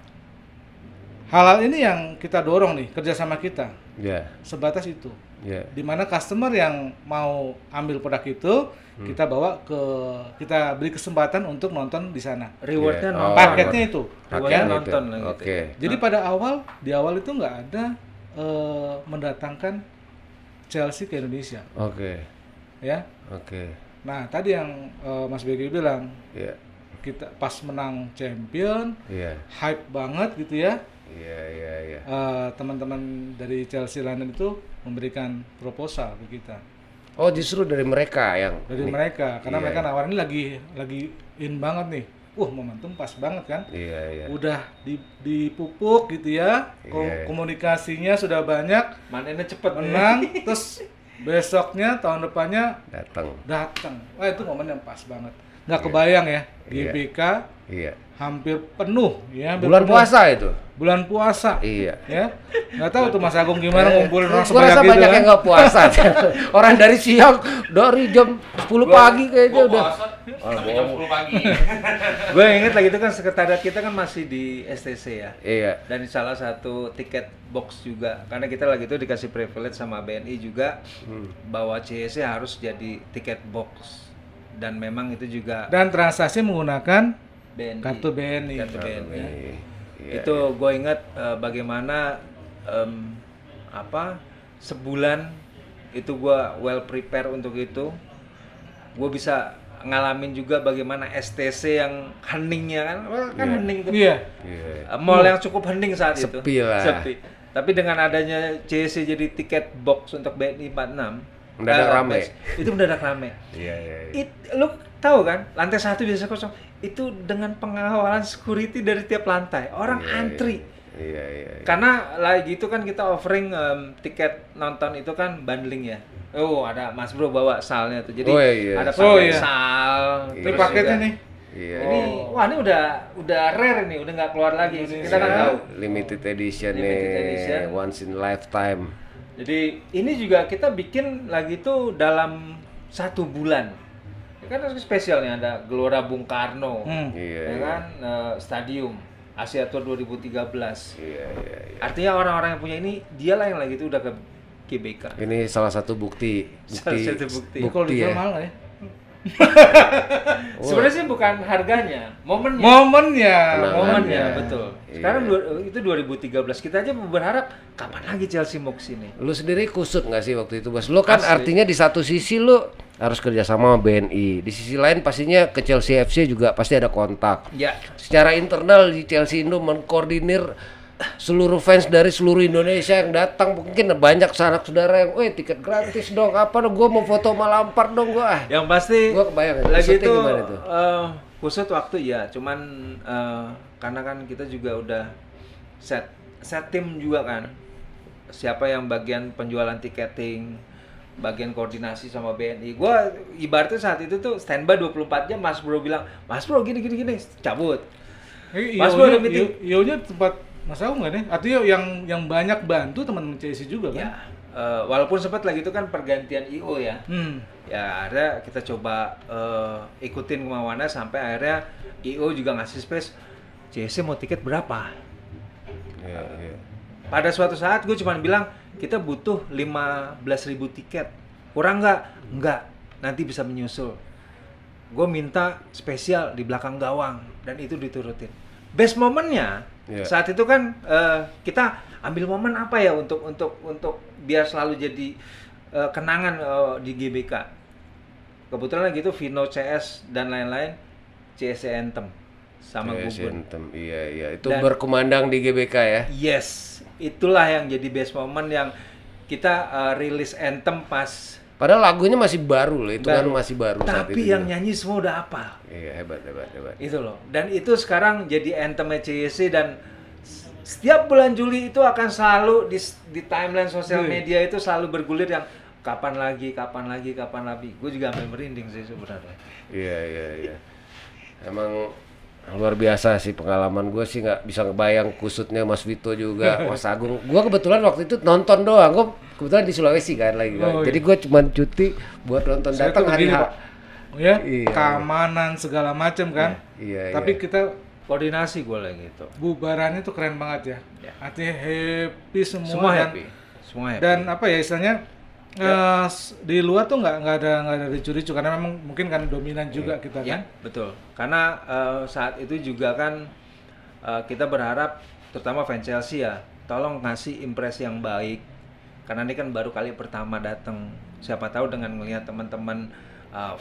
hal-hal ini yang kita dorong nih kerjasama kita. Ya, Sebatas itu. ya. Dimana customer yang mau ambil produk itu kita bawa kita beri kesempatan untuk nonton di sana. Rewardnya Iya. nonton. Paketnya itu. Rewardnya Paketnya nonton itu. lah gitu. Oke. Jadi pada di awal itu nggak ada mendatangkan Chelsea ke Indonesia, Oke. ya. Oke. Nah tadi yang Mas BG bilang Ya. kita pas menang champion, Iya. hype banget gitu ya. Iya. Teman-teman dari Chelsea London itu memberikan proposal ke kita Oh, justru dari mereka yang dari ini. mereka karena Iya, mereka iya. nawarin lagi in banget nih. Momentum pas banget kan. Iya. Udah dipupuk gitu ya. Iya. Komunikasinya sudah banyak. Mainnya cepet Menang terus besoknya tahun depannya Datang. wah itu momen yang pas banget, nggak kebayang ya. Iya. GBK Iya. hampir penuh ya, hampir Bulan penuh. puasa itu. Bulan puasa Iya. ya, nggak tahu tuh Mas Agung gimana ngumpulin orang Gua rasa sebanyak itu banyak kan. yang nggak puasa. Orang dari siang, dari jam 10 pagi kayaknya udah. Sampai jam 10 pagi. Gue inget lagi itu kan sekretariat kita kan masih di STC ya. Iya. Dan salah satu tiket box juga karena kita lagi itu dikasih privilege sama BNI juga bahwa CSC harus jadi tiket box dan memang itu juga Dan transaksi menggunakan BNI. kartu BNI. Kartu BNI. Itu gue inget bagaimana sebulan itu gue well prepare untuk itu. Gue bisa ngalamin juga bagaimana STC yang heningnya kan hening tuh. Iya. Mall yang cukup hening saat itu. Sepi lah. Sepi. Tapi dengan adanya CEC jadi tiket box untuk BNI 46, mendadak rame. Itu mendadak rame. Iya. Lu tahu kan, lantai 1 biasa kosong. Itu dengan pengawalan security dari tiap lantai. Orang antri. Iya. Karena lagi itu kan kita offering tiket nonton itu kan bundling ya. Oh, ada Mas Bro bawa salnya tuh. Jadi ada paket sal. Ini paketnya nih. Iya. Wah, ini udah rare nih, udah nggak keluar lagi. Kita kan tahu. Limited edition edition. once in lifetime. Jadi ini juga kita bikin lagi tuh dalam 1 bulan. Ya kan spesialnya ada Gelora Bung Karno, ya kan Stadium Asia Tour 2013. Iya. Artinya orang-orang yang punya ini dialah yang lagi itu udah ke GBK. Ini salah satu bukti. Salah satu bukti. Kalau dijual ya. mahal ya. Sebenarnya sih bukan harganya, momennya. Momennya, betul. Sekarang itu 2013, kita aja berharap kapan lagi Chelsea mau kesini. Lu sendiri kusut nggak sih waktu itu, Bos? Lu kan artinya di satu sisi lu harus kerja sama BNI, di sisi lain pastinya ke Chelsea FC juga pasti ada kontak. Ya. Secara internal di Chelsea Indo mengkoordinir seluruh fans dari seluruh Indonesia yang datang, mungkin banyak sanak saudara yang, tiket gratis dong, apa dong, gue mau foto sama Lampard dong gue. Yang pasti gue kebayang lagi itu kusut waktu ya, cuman karena kan kita juga udah set tim juga kan, siapa yang bagian penjualan tiketing, bagian koordinasi sama BNI. Gue ibaratnya saat itu tuh standby 24 jam. Mas Bro bilang, Mas Bro gini cabut. Mas Bro ada meeting. Ionya tempat Mas Agung nggak nih? Artinya yang banyak bantu teman-teman CSI juga kan? Ya, walaupun sempat lagi itu kan pergantian IO ya. Ya akhirnya kita coba ikutin kemauannya sampai akhirnya IO juga ngasih space. CSI mau tiket berapa? Iya. Pada suatu saat gue cuma bilang kita butuh 15.000 tiket. Kurang nggak? Nggak. Nanti bisa menyusul. Gue minta spesial di belakang gawang dan itu diturutin. Best momennya saat itu kan kita ambil momen apa ya untuk biar selalu jadi kenangan di GBK. Kebetulan lagi itu Vino CS dan lain-lain CS Anthem sama Gugun. Iya. Itu berkumandang di GBK ya. Yes, itulah yang jadi best moment yang kita rilis Anthem pas. Padahal lagunya masih baru loh, itu kan masih baru saat itu. Tapi yang nyanyi semua udah hafal. Iya, hebat. Itu loh. Dan itu sekarang jadi anthem CSC dan setiap bulan Juli itu akan selalu di timeline sosial media itu selalu bergulir yang kapan lagi. Gue juga sampai merinding sih sebenarnya. Iya. Emang luar biasa sih pengalaman gue sih, nggak bisa ngebayang kusutnya Mas Vito juga, Mas Agung. Gue kebetulan waktu itu nonton doang, gue kebetulan di Sulawesi kan lagi kan. Jadi gue cuma cuti buat nonton, datang hari H. Keamanan segala macam kan. Iya. Tapi kita koordinasi gue lagi itu. Bubarannya tuh keren banget ya. Artinya happy semua happy. Dan apa ya istilahnya di luar tuh nggak ada ricu-ricu karena memang mungkin kan dominan juga kita kan. Betul. Karena saat itu juga kan kita berharap terutama fans Chelsea ya, tolong ngasih impresi yang baik. Karena ini kan baru kali pertama datang. Siapa tahu dengan melihat teman-teman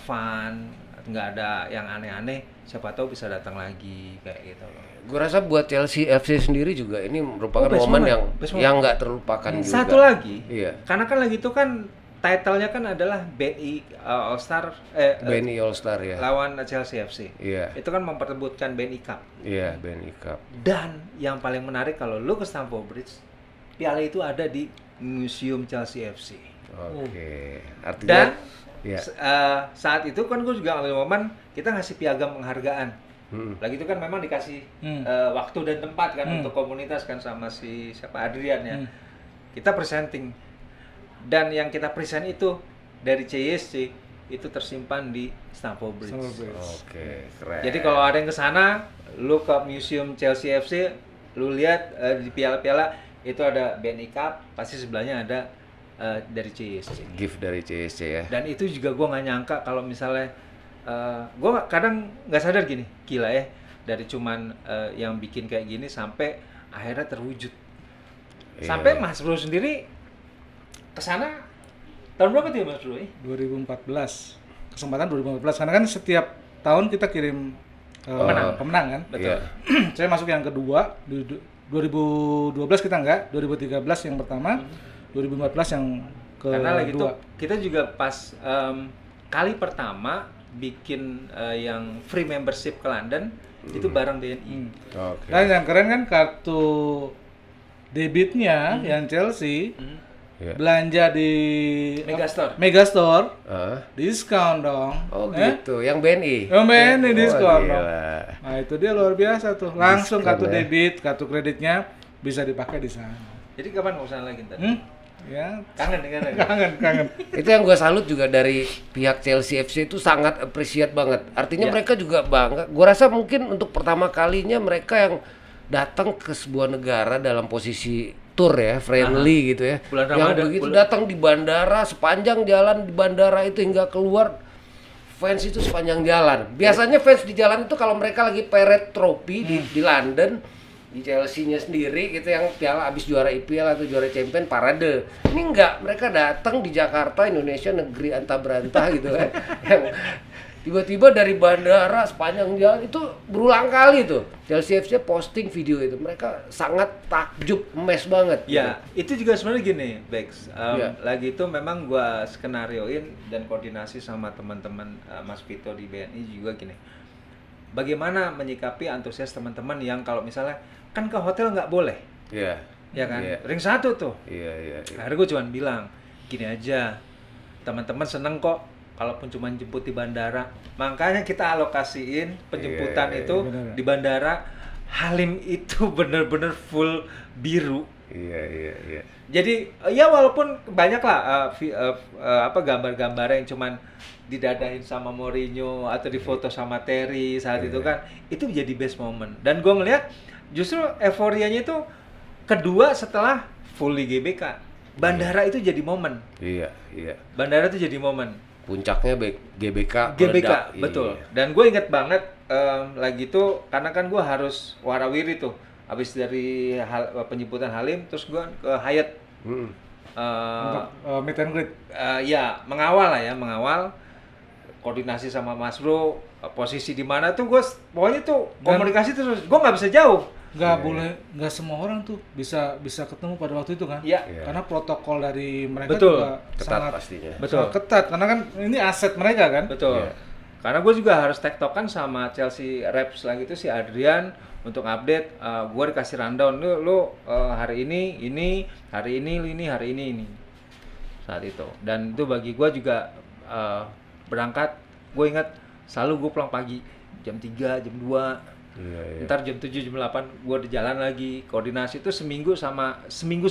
fun, nggak ada yang aneh-aneh, siapa tahu bisa datang lagi kayak gitu loh. Gue rasa buat Chelsea FC sendiri juga ini merupakan momen yang nggak terlupakan juga. Satu lagi, karena kan lagi itu kan title-nya kan adalah BNI All Star, BNI All Star ya. Lawan Chelsea FC. Iya. Itu kan memperebutkan BNI Cup. Iya, BNI Cup. Dan yang paling menarik kalau lu ke Stamford Bridge, piala itu ada di Museum Chelsea FC. Oke. Artinya saat itu kan gue juga ambil momen kita ngasih piagam penghargaan. Lagi itu kan memang dikasih waktu dan tempat kan untuk komunitas kan sama siapa Adrian ya. Kita presenting dan yang kita present itu dari CSC itu tersimpan di Stamford Bridge. Oke, keren. Jadi kalau ada yang ke sana, lu ke Museum Chelsea FC, lu lihat di piala-piala itu ada BNI Cup, pasti sebelahnya ada dari CSC. Gift dari CSC ya. Dan itu juga gua nggak nyangka kalau misalnya gue kadang nggak sadar gini, gila ya, dari cuman yang bikin kayak gini sampai akhirnya terwujud. Iya. Sampai Mas Bro sendiri kesana tahun berapa tuh ya Mas Bro? 2014. Kesempatan 2014 karena kan setiap tahun kita kirim pemenang kan. Betul. Saya masuk yang kedua, 2012 kita enggak, 2013 yang pertama, 2014 yang kedua. Karena lagi itu kita juga pas kali pertama bikin yang free membership ke London itu bareng BNI. Oke. Dan yang keren kan kartu debitnya yang Chelsea Iya. belanja di Megastore. diskon dong. Oh gitu, yang BNI. Yang BNI diskon Wah, dong. gila. Nah itu dia luar biasa tuh. Langsung Diskon kartu ya. debit, kartu kreditnya bisa dipakai di sana. Jadi kapan mau kesana lagi ntar? Ya, Kangen ya? kangen. Itu yang gue salut juga dari pihak Chelsea FC itu sangat appreciate banget. Artinya Ya. mereka juga bangga. Gue rasa mungkin untuk pertama kalinya mereka yang datang ke sebuah negara dalam posisi tour ya, friendly gitu ya. Bulan yang Ramadan, begitu datang di bandara, sepanjang jalan di bandara itu hingga keluar fans itu sepanjang jalan. Biasanya fans di jalan itu kalau mereka lagi parade trofi di London, di Chelsea-nya sendiri gitu yang piala abis juara IPL atau juara champion parade. Ini enggak, mereka datang di Jakarta, Indonesia negeri antah berantah gitu kan. Yang tiba-tiba dari bandara sepanjang jalan itu berulang kali tuh Chelsea FC posting video itu. Mereka sangat takjub, emes banget. Ya, itu juga sebenarnya gini, Bex. Iya. Lagi itu memang gua skenarioin dan koordinasi sama teman-teman Mas Vito di BNI juga gini. Bagaimana menyikapi antusias teman-teman yang kalau misalnya kan ke hotel nggak boleh, Iya. ya kan? Iya. Ring 1 tuh. Iya. Akhirnya gue cuma bilang, gini aja, teman-teman seneng kok kalaupun cuma jemput di bandara. Makanya kita alokasiin penjemputan Iya, itu bener. di bandara. Halim itu bener-bener full biru. Iya. Jadi ya walaupun banyak lah gambar-gambar yang cuman didadahin sama Mourinho atau difoto sama Terry saat itu kan, itu menjadi best moment. Dan gue ngeliat justru euforianya itu kedua setelah full di GBK. Bandara itu jadi momen. Iya. Bandara itu jadi momen. Puncaknya GBK. GBK, meledak. betul. Iya. Dan gue inget banget lagi tuh, karena kan gue harus warawiri tuh. Habis dari penjemputan Halim, terus gue ke Hyatt. Untuk meet and greet. Ya, mengawal. Koordinasi sama Mas Bro, posisi di mana tuh gue, pokoknya tuh komunikasi terus. Gue nggak bisa jauh. Nggak semua orang tuh bisa ketemu pada waktu itu kan. Iya. Karena protokol dari mereka Betul. juga Ketat sangat pastinya. Betul. sangat ketat karena kan ini aset mereka kan. Betul. Iya. Karena gue juga harus tektokan sama Chelsea Reps lagi itu si Adrian untuk update. Gue dikasih rundown lu hari ini hari ini saat itu. Dan itu bagi gue juga berangkat. Gue ingat selalu gue pulang pagi jam 3, jam 2. Iya. Ntar jam 7, jam 8 gue di jalan lagi. Koordinasi itu seminggu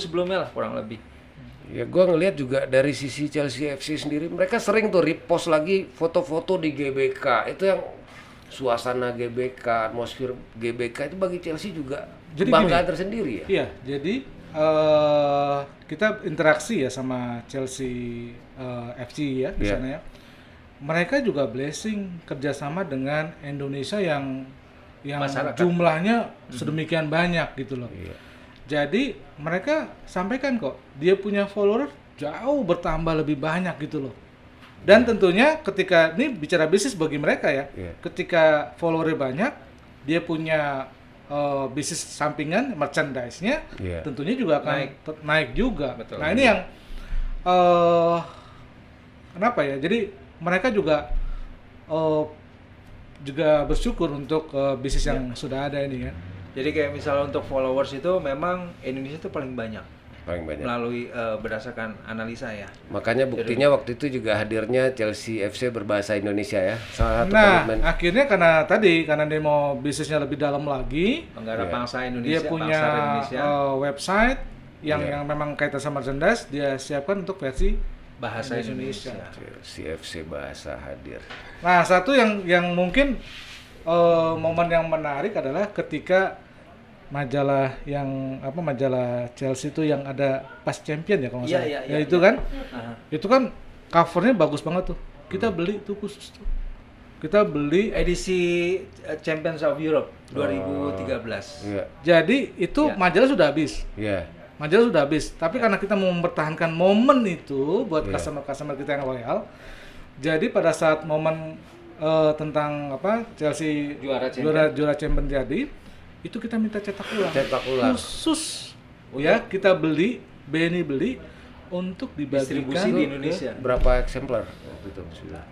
sebelumnya lah kurang lebih. Ya gue ngelihat juga dari sisi Chelsea FC sendiri, mereka sering tuh repost lagi foto-foto di GBK. Itu yang suasana GBK, atmosfer GBK itu bagi Chelsea juga Jadi kebanggaan gini, tersendiri ya. Iya, jadi kita interaksi ya sama Chelsea FC ya di Iya. sana ya. Mereka juga blessing kerjasama dengan Indonesia yang Masyarakat. jumlahnya sedemikian banyak gitu loh. Iya. Jadi mereka sampaikan kok dia punya follower jauh bertambah lebih banyak gitu loh. Dan tentunya ketika ini bicara bisnis bagi mereka ya, Iya. ketika followernya banyak, dia punya bisnis sampingan, merchandise-nya, Iya. tentunya juga akan naik juga. Betul. Nah ini yang kenapa ya? Jadi mereka juga bersyukur untuk bisnis yang sudah ada ini kan. Jadi kayak misalnya untuk followers itu memang Indonesia itu paling banyak. Paling banyak. Melalui berdasarkan analisa ya. Makanya buktinya waktu itu juga hadirnya Chelsea FC berbahasa Indonesia ya. Salah satu Nah, komitmen. akhirnya karena dia mau bisnisnya lebih dalam lagi, Negara Iya. bangsa dia Indonesia, punya bangsa Indonesia, website yang Iya. memang kaitan sama merchandise, dia siapkan untuk versi bahasa Indonesia. Indonesia. Chelsea FC bahasa hadir. Nah, satu yang mungkin momen yang menarik adalah ketika majalah Chelsea itu yang ada pas champion ya kalau nggak salah. Iya, Itu kan, Aha. itu kan covernya bagus banget tuh. Kita beli tuh khusus tuh. kita beli. Edisi Champions of Europe 2013. Iya. Jadi itu Ya. majalah sudah habis. Iya. Majalah sudah habis. Tapi karena kita mau mempertahankan momen itu buat Iya. customer kita yang loyal. Jadi pada saat momen tentang apa Chelsea Juara Champions. juara Champions jadi, itu kita minta cetak ulang. Cetak ulang. Khusus ya kita beli, BNI beli untuk Distribusi dibagikan di Indonesia. Berapa eksemplar waktu itu sudah?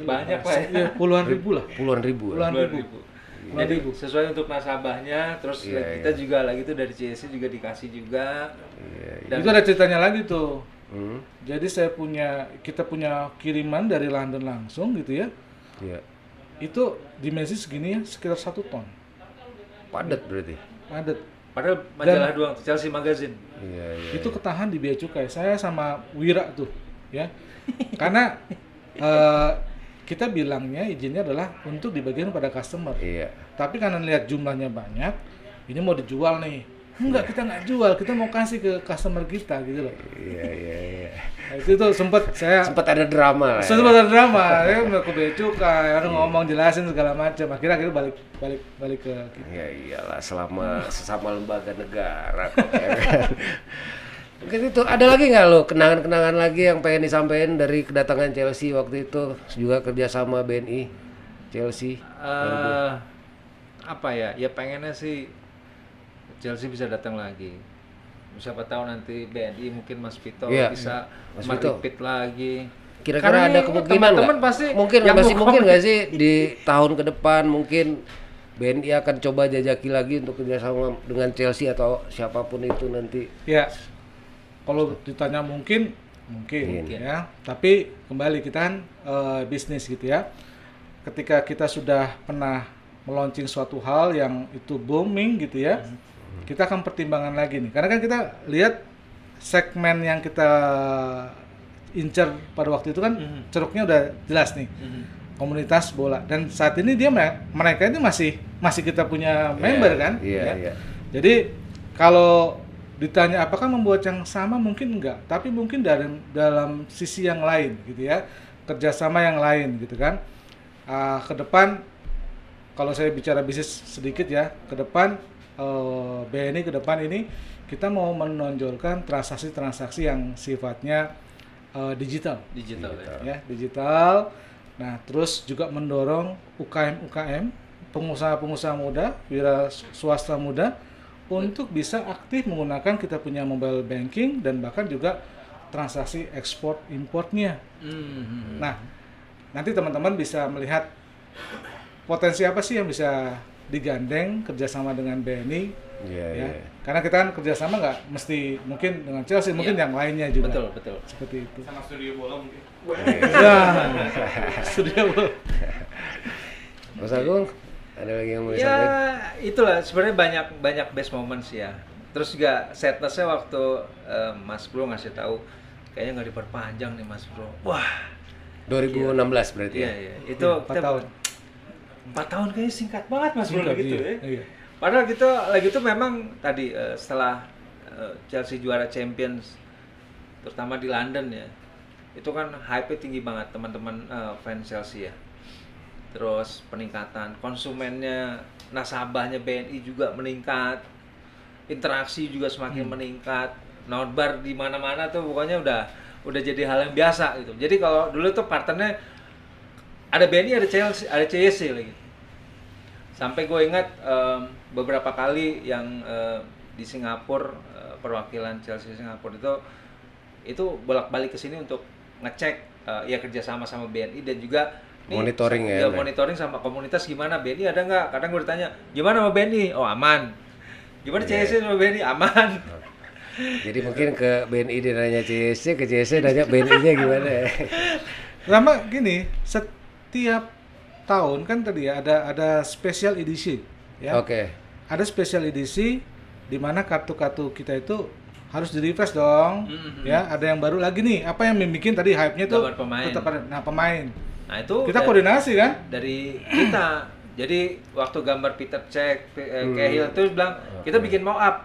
Banyak, Pak, ya? Iya, puluhan ribu lah. Puluhan ribu. Puluhan Puluhan ribu. ribu. Puluhan Jadi ribu. sesuai untuk nasabahnya, terus Iya, kita iya. juga lagi tuh dari CSC juga dikasih juga. Iya. Dan Itu ada ceritanya lagi tuh. Hmm. Jadi kita punya kiriman dari London langsung gitu ya. Iya. Itu dimensi segini ya, sekitar 1 ton. Padat berarti. Padat. padahal majalah doang, Chelsea Magazine. Iya, iya. Itu ketahan di bea cukai. Saya sama Wira tuh, ya. Karena kita bilangnya izinnya adalah untuk dibagikan pada customer. Iya. Tapi karena lihat jumlahnya banyak, ini mau dijual nih. Enggak, kita nggak jual, kita mau kasih ke customer kita gitu loh. Iya, iya, iya. Nah, itu tuh sempat saya Sempat ada drama lah. Ya. sempat ada drama, ya udah ke bea cukai, orang ngomong jelasin segala macam. Akhirnya balik ke kita. Ya iyalah selama sesama lembaga negara. Kok, ya kan? Mungkin itu ada lagi nggak lo kenangan-kenangan lagi yang pengen disampaikan dari kedatangan Chelsea waktu itu juga kerjasama BNI Chelsea. Apa ya? Ya pengennya sih Chelsea bisa datang lagi. Siapa tahu nanti BNI mungkin Mas Vito Iya, bisa Mas Vito. merepeat lagi. Kira-kira Karena ada ini kemungkinan teman-teman nggak? pasti Mungkin yang masih mau mungkin komen. nggak sih di tahun ke depan mungkin BNI akan coba jajaki lagi untuk kerjasama dengan Chelsea atau siapapun itu nanti. Ya, kalau ditanya mungkin ya. Tapi kembali kita kan bisnis gitu ya. Ketika kita sudah pernah meluncing suatu hal yang itu booming gitu ya, kita akan pertimbangan lagi nih. Karena kan kita lihat segmen yang kita incer pada waktu itu kan ceruknya udah jelas nih. Komunitas bola, dan saat ini mereka ini masih kita punya member kan. Iya, Ya. iya. Jadi kalau ditanya apakah membuat yang sama, mungkin enggak, tapi mungkin dalam sisi yang lain gitu ya, kerjasama yang lain gitu kan. Ke depan kalau saya bicara bisnis sedikit ya, ke depan BNI ke depan ini kita mau menonjolkan transaksi-transaksi yang sifatnya digital. Digital ya. Ya, digital. Nah, terus juga mendorong UKM, pengusaha-pengusaha muda, wira swasta muda untuk bisa aktif menggunakan kita punya mobile banking dan bahkan juga transaksi ekspor importnya. Nah, nanti teman-teman bisa melihat potensi apa sih yang bisa digandeng kerjasama dengan BNI. Iya, Ya. iya. Karena kita kan kerjasama nggak mesti mungkin dengan Chelsea, mungkin yang lainnya juga. Betul. Seperti itu. Sama studio bola mungkin. Ya, studio bola. Mas Agung, ada lagi yang mau Ya disampaikan? itulah sebenarnya banyak best moments ya. Terus juga sadness-nya waktu Mas Bro ngasih tahu kayaknya nggak diperpanjang nih Mas Bro. Wah, 2016 berarti iya ya. iya. Itu 4 tahun. 4 tahun kayaknya singkat banget Mas Bro Singkat, gitu iya, ya. iya. Padahal kita lagi itu memang tadi setelah Chelsea juara Champions terutama di London ya. Itu kan hype-nya tinggi banget teman-teman fans Chelsea ya. Terus peningkatan konsumennya, nasabahnya BNI juga meningkat. Interaksi juga semakin meningkat. Nobar di mana-mana tuh pokoknya udah jadi hal yang biasa gitu. Jadi kalau dulu tuh partnernya ada BNI, ada Chelsea, ada CSC lagi. Sampai gue ingat beberapa kali yang di Singapura perwakilan Chelsea Singapura itu bolak-balik ke sini untuk ngecek ya kerjasama sama BNI dan juga Monitoring ya, Nek? monitoring sama komunitas gimana, BNI ada nggak? Kadang gue ditanya gimana sama BNI, oh aman. Gimana CSC sama BNI, aman. Jadi mungkin ke BNI dia nanya CSC, ke CSC nanya BNI-nya gimana ya. Sama gini, setiap tahun kan tadi ya ada special edisi ya. Oke. Ada special edisi di mana kartu-kartu kita itu harus di-refresh dong. Ya, ada yang baru lagi nih. Apa yang membuat tadi hype-nya tuh Gambar pemain. tetap ada. Nah, pemain. Nah itu Kita koordinasi kan? dari kita. Jadi waktu gambar Peter Cech, Cahill tuh bilang kita bikin mock up.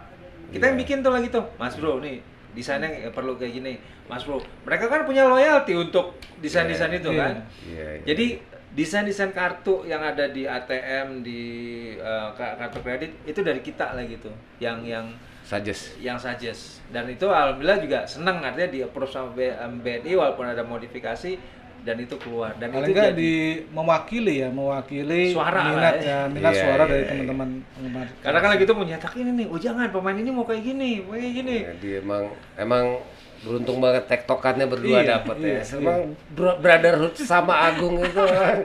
Kita yang bikin tuh lagi tuh, Mas Bro nih desainnya perlu kayak gini, Mas Bro. Mereka kan punya loyalty untuk desain-desain itu Iya. kan. Iya. Jadi desain-desain kartu yang ada di ATM, di kartu kredit itu dari kita lah gitu. Suggest. Yang suggest. Dan itu alhamdulillah juga senang, artinya di approve sama BNI walaupun ada modifikasi dan itu keluar. Dan Paling itu nggak jadi mewakili Suara minat lah, ya, minat Iya, suara iya, dari iya. teman-teman penggemar. karena kan lagi itu mau nyetak ini nih, oh jangan pemain ini mau kayak gini, mau kayak gini. Ya, dia emang beruntung banget tektokannya berdua Iya, dapat iya, ya. Emang brotherhood sama Agung itu kan.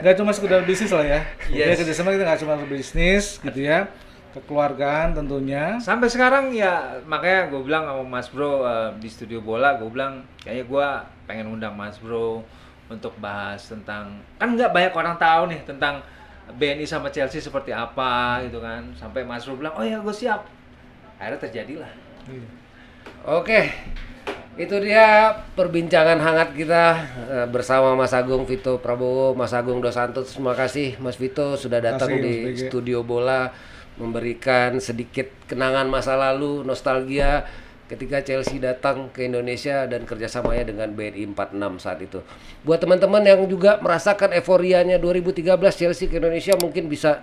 Nggak cuma sekedar bisnis lah ya. Ya Yes. kerjasama kita nggak cuma bisnis gitu ya, kekeluargaan tentunya. Sampai sekarang ya makanya gue bilang sama Mas Bro di studio bola, gue bilang kayaknya gue pengen undang Mas Bro untuk bahas tentang, kan nggak banyak orang tahu nih tentang BNI sama Chelsea seperti apa gitu kan. Sampai Mas Bro bilang, oh ya gue siap. Akhirnya terjadilah. Iya. Oke. Itu dia perbincangan hangat kita bersama Mas Agung Vito Prabowo, Mas Agung Dos Santos. Terima kasih Mas Vito sudah datang Terima kasih, di Mas BG. studio bola, memberikan sedikit kenangan masa lalu, nostalgia ketika Chelsea datang ke Indonesia dan kerjasamanya dengan BNI 46 saat itu. Buat teman-teman yang juga merasakan euforianya 2013 Chelsea ke Indonesia, mungkin bisa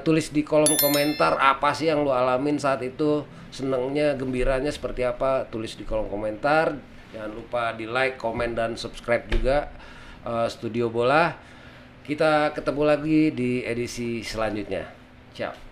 tulis di kolom komentar apa sih yang lu alamin saat itu, senengnya, gembiranya seperti apa, tulis di kolom komentar. Jangan lupa di like, komen, dan subscribe juga Studio Bola. Kita ketemu lagi di edisi selanjutnya. Ciao.